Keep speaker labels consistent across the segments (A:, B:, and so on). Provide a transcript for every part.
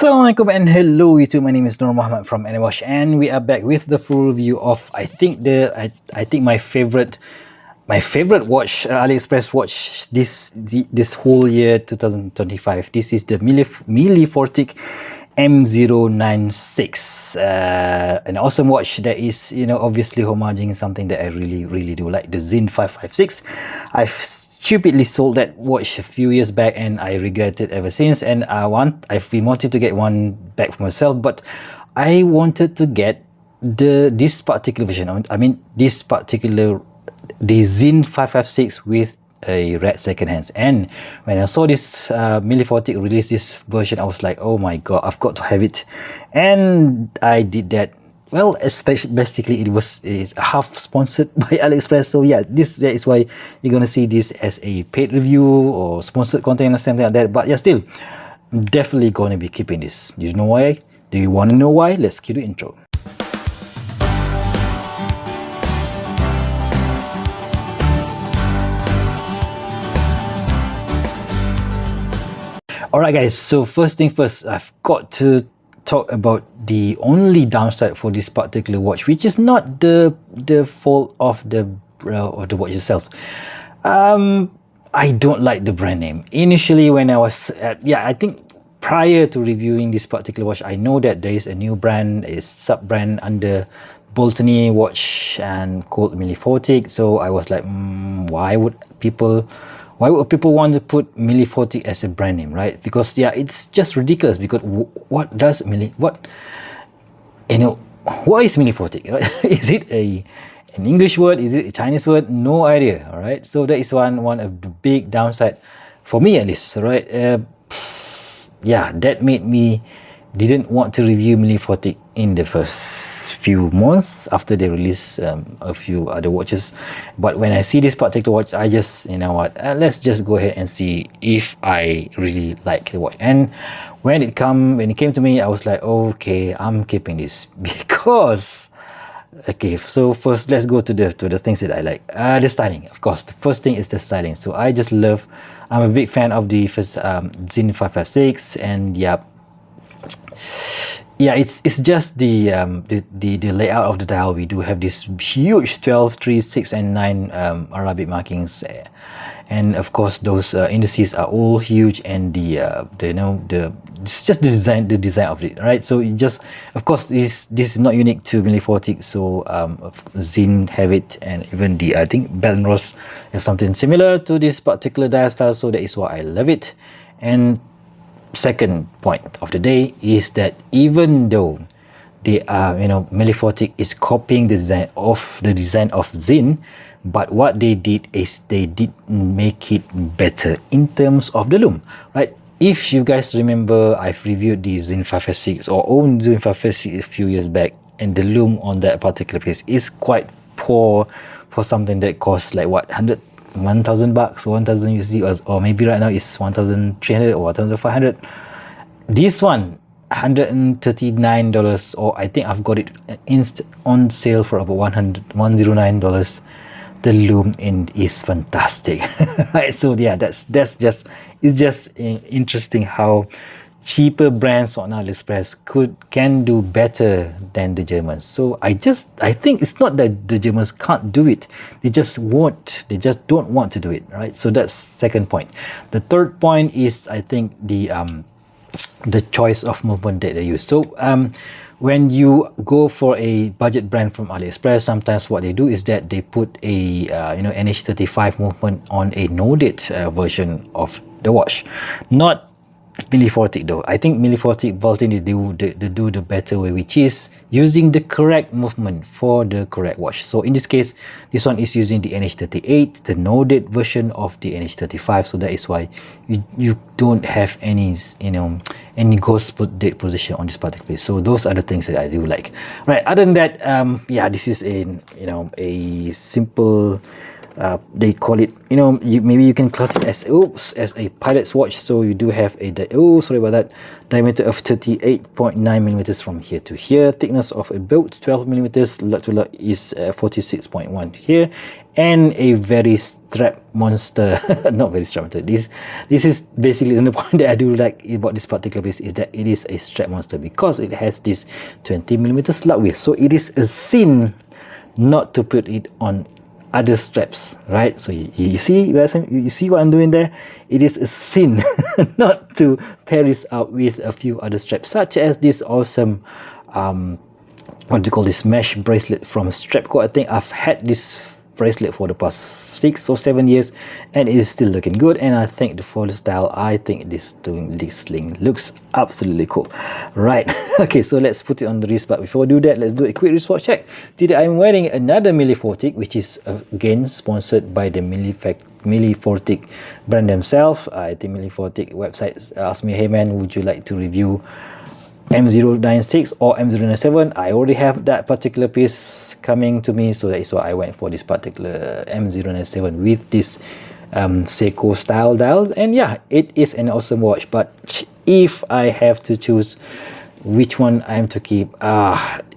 A: Assalamualaikum and hello YouTube. My name is Nur Muhammad from AnyWatch, and we are back with the full review of I think my favorite watch, AliExpress watch this whole year 2025. This is the Milifortic M096, an awesome watch that is, obviously homaging something that I really do like, the Sinn 556. I've stupidly sold that watch a few years back and I regret it ever since, and I've been wanting to get one back for myself, but I wanted to get this particular version. I mean the Sinn 556 with a red second hand. And when I saw this Milifortic release this version, I was like, oh my god, I've got to have it. And I did that. Well, basically it's half sponsored by AliExpress, so yeah, that is why you're gonna see this as a paid review or sponsored content or something like that. But yeah, still, I'm definitely gonna be keeping this. Do you know why? Do you want to know why? Let's cue the intro. Alright guys, so first thing first, I've got to talk about the only downside for this particular watch, which is not the fault of the watch itself. I don't like the brand name. Initially when I was I think prior to reviewing this particular watch, I know that there is a new brand, a sub-brand under Boltony watch and called Milifortic. So I was like, why would people want to put Milifortic as a brand name, right? Because yeah, it's just ridiculous. Because what is Milifortic, right? Is it an English word? Is it a Chinese word? No idea. All right, so that is one of the big downside for me, at least. Right? Yeah, that made me didn't want to review Milifortic in the first few months after they release a few other watches. But when I see this particular watch, I just, you know what, let's just go ahead and see if I really like the watch. And when it came to me, I was like, okay, I'm keeping this because okay. So first, let's go to the things that I like. The styling, of course. The first thing is the styling. So I'm a big fan of the first Sinn 556, and yeah, it's just the layout of the dial. We do have this huge 12, 3, 6 and 9 Arabic markings, and of course those indices are all huge, and it's just the design of it, right? So it just, of course, this is not unique to Milifortic, so Sinn have it, and even I think Bell & Ross has something similar to this particular dial style, so that is why I love it. And second point of the day is that even though they are, Milifortic is copying the design of Sinn, but what they did is they did make it better in terms of the lume, right? If you guys remember, I've reviewed the Sinn 556 or owned Sinn 556 a few years back, and the lume on that particular piece is quite poor for something that costs like what, 1,000 bucks, 1,000 USD, or maybe right now it's 1,300 or 1,500. This one, $139, or I think I've got it on sale for about $109. The lume is fantastic, right? So yeah, it's just interesting how cheaper brands on AliExpress can do better than the Germans. So I think it's not that the Germans can't do it, they just don't want to do it, right? So that's second point. The third point is, I think, the choice of movement that they use. So when you go for a budget brand from AliExpress, sometimes what they do is that they put a NH35 movement on a no-date version of the watch. Not Milifortic though. I think Milifortic Boltony they do the better way, which is using the correct movement for the correct watch. So in this case, this one is using the NH38, the no-date version of the NH35. So that is why you don't have any ghost date position on this particular piece. So those are the things that I do like. Right. Other than that, yeah, this is a simple they call it, you know, maybe you can class it as as a pilot's watch. So you do have a sorry about that, diameter of 38.9 millimeters from here to here, thickness of about 12 millimeters, lug to lug is 46.1 here, and a very strap monster not very strap monster, this is basically the point that I do like about this particular piece, is that it is a strap monster because it has this 20 millimeters lug width. So it is a sin not to put it on other straps, right? So you see what I'm doing there? It is a sin not to pair this up with a few other straps, such as this awesome what do you call this, mesh bracelet from Strapco. I think I've had this bracelet for the past 6 or 7 years and it is still looking good, and I think the folder style, I think this thing looks absolutely cool, right? Okay, so let's put it on the wrist, but before we do that, let's do a quick wristwatch check. Today I'm wearing another Milifortic, which is again sponsored by the Milifortic brand themselves. The Milifortic website asked me, hey man, would you like to review M096 or M097? I already have that particular piece coming to me, so that is why I went for this particular M097 with this Seiko style dial. And yeah, it is an awesome watch, but if I have to choose which one I am to keep,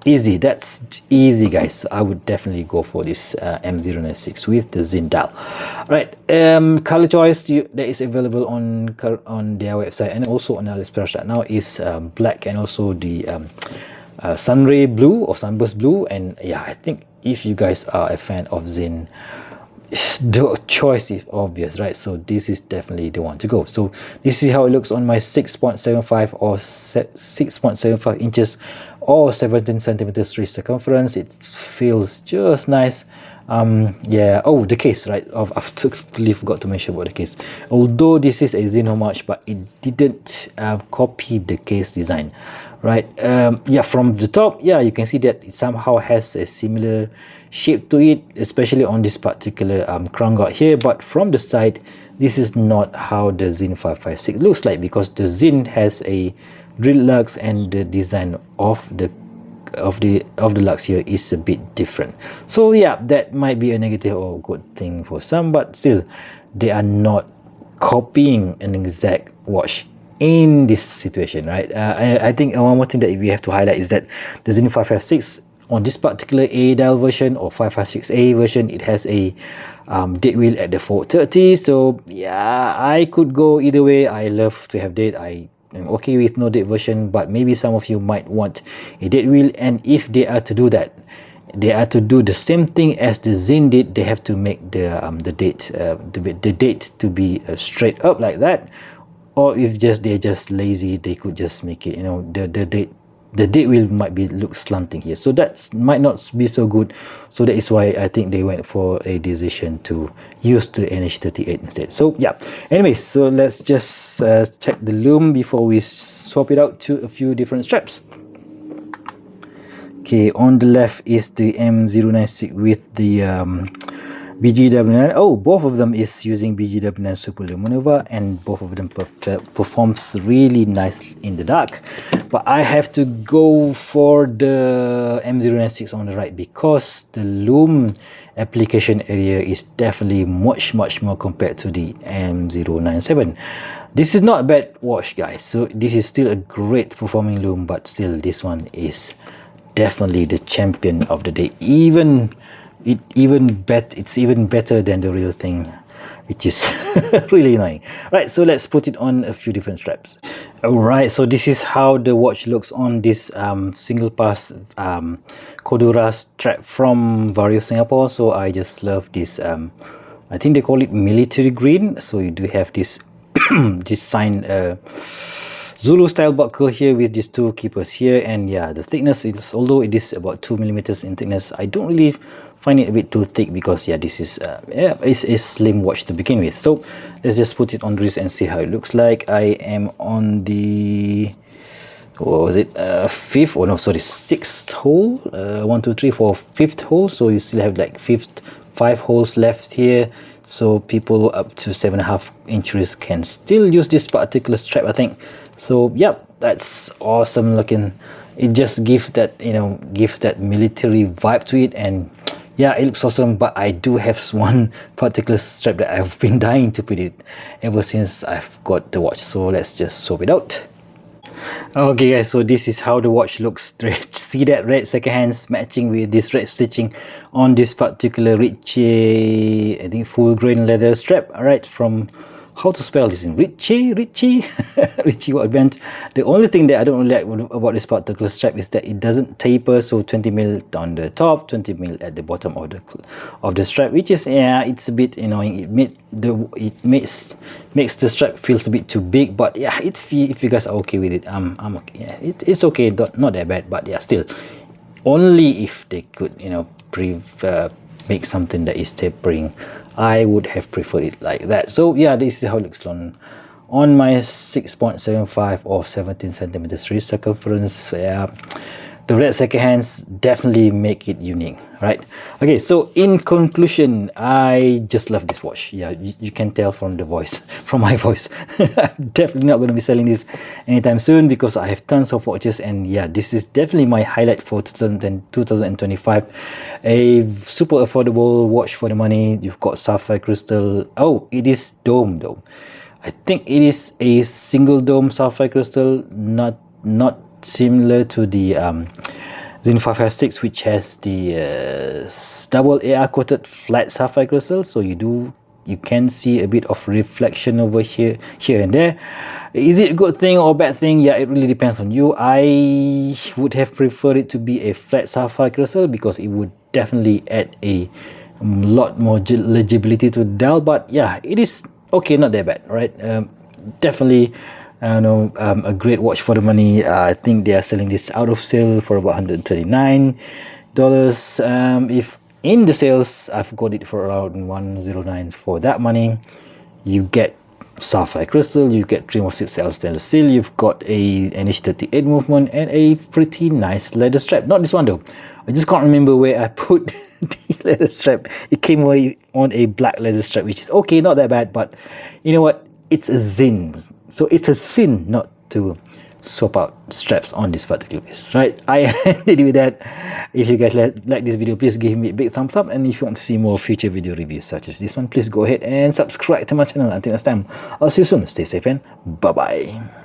A: easy, that's easy guys. I would definitely go for this M096 with the Sinn dial. Right, color choice that is available on their website and also on AliExpress right now is black, and also the sunray blue or sunburst blue. And yeah, I think if you guys are a fan of Sinn, the choice is obvious, right? So this is definitely the one to go. So this is how it looks on my 6.75 or 6.75 inches or 17 centimeters wrist circumference. It feels just nice. Yeah, oh, the case, right? I've totally forgot to mention about the case. Although this is a Sinn homage, but it didn't copy the case design, right? Yeah, from the top, yeah, you can see that it somehow has a similar shape to it, especially on this particular crown guard here. But from the side, this is not how the Sinn 556 looks like, because the Sinn has a drill lugs and the design of the lugs here is a bit different. So yeah, that might be a negative or good thing for some, but still they are not copying an exact watch in this situation, right? I think one more thing that we have to highlight is that the Sinn 556 on this particular A dial version or 556A version, it has a date wheel at the 430. So yeah, I could go either way. I love to have date. I am okay with no date version, but maybe some of you might want a date wheel, and if they are to do that, they are to do the same thing as the Sinn did. They have to make the date to be straight up like that, or if they're just lazy, they could just make it, you know, the date wheel might be look slanting here, so that might not be so good. So that is why I think they went for a decision to use the NH38 instead. So yeah, anyways, so let's just check the Lume before we swap it out to a few different straps. Okay, on the left is the M096 with the BGW9. Oh, both of them is using BGW9 Super Luminova, and both of them performs really nice in the dark. But I have to go for the M096 on the right, because the Lume application area is definitely much more compared to the M097. This is not a bad watch guys, so this is still a great performing Lume, but still this one is definitely the champion of the day. It's even better than the real thing, which is really annoying. Right, so let's put it on a few different straps. Alright, so this is how the watch looks on this single pass Cordura strap from Vario Singapore. So I just love this, I think they call it military green. So you do have this this sign Zulu style buckle here with these two keepers here, and yeah, the thickness is, although it is about 2 millimeters in thickness, I don't really find it a bit too thick, because yeah, this is yeah, it's a slim watch to begin with. So let's just put it on the wrist and see how it looks like. I am on the, what was it, fifth, or no, sorry, sixth hole. 1 2 3 4 fifth hole, so you still have like 5 holes left here. So people up to 7.5 inches can still use this particular strap, I think. So yeah, that's awesome looking. It just gives that, you know, gives that military vibe to it, and yeah, it looks awesome, but I do have one particular strap that I've been dying to put it ever since I've got the watch. So let's just swap it out. Okay guys, so this is how the watch looks. See that red second hands matching with this red stitching on this particular Ritchie, I think full grain leather strap. Alright, from, how to spell this in Ritchie what event. The only thing that I don't really like about this particular strap is that it doesn't taper, so 20mm on the top, 20mm at the bottom of the strap, which is, yeah, it's a bit annoying. It makes the strap feels a bit too big, but yeah, if you guys are okay with it, I'm okay. Yeah, it's okay, not that bad, but yeah, still, only if they could, you know, make something that is tapering, I would have preferred it like that. So yeah, this is how it looks on my 6.75 or 17 centimeters wrist circumference. Yeah, the red second hands definitely make it unique, right? Okay, so in conclusion, I just love this watch. Yeah, you can tell from the voice, from my voice. I'm definitely not going to be selling this anytime soon because I have tons of watches, and yeah, this is definitely my highlight for 2025. A super affordable watch for the money. You've got sapphire crystal. Oh, it is dome though. I think it is a single dome sapphire crystal, not similar to the Sinn 556, which has the double AR coated flat sapphire crystal. So you can see a bit of reflection over here and there. Is it a good thing or bad thing? Yeah, it really depends on you. I would have preferred it to be a flat sapphire crystal because it would definitely add a lot more legibility to the dial. But yeah, it is okay, not that bad, right? Definitely, I don't know, a great watch for the money. I think they are selling this out of sale for about $139. If in the sales, I've got it for around $109 for that money. You get sapphire crystal, you get 316L stainless steel, you've got a NH38 movement, and a pretty nice leather strap. Not this one though. I just can't remember where I put the leather strap. It came away on a black leather strap, which is okay, not that bad, but you know what? It's a Sinn. So it's a sin not to swap out straps on this particular piece, right? I ended with that. If you guys like this video, please give me a big thumbs up, and if you want to see more future video reviews such as this one, please go ahead and subscribe to my channel. Until next time, I'll see you soon. Stay safe and bye bye.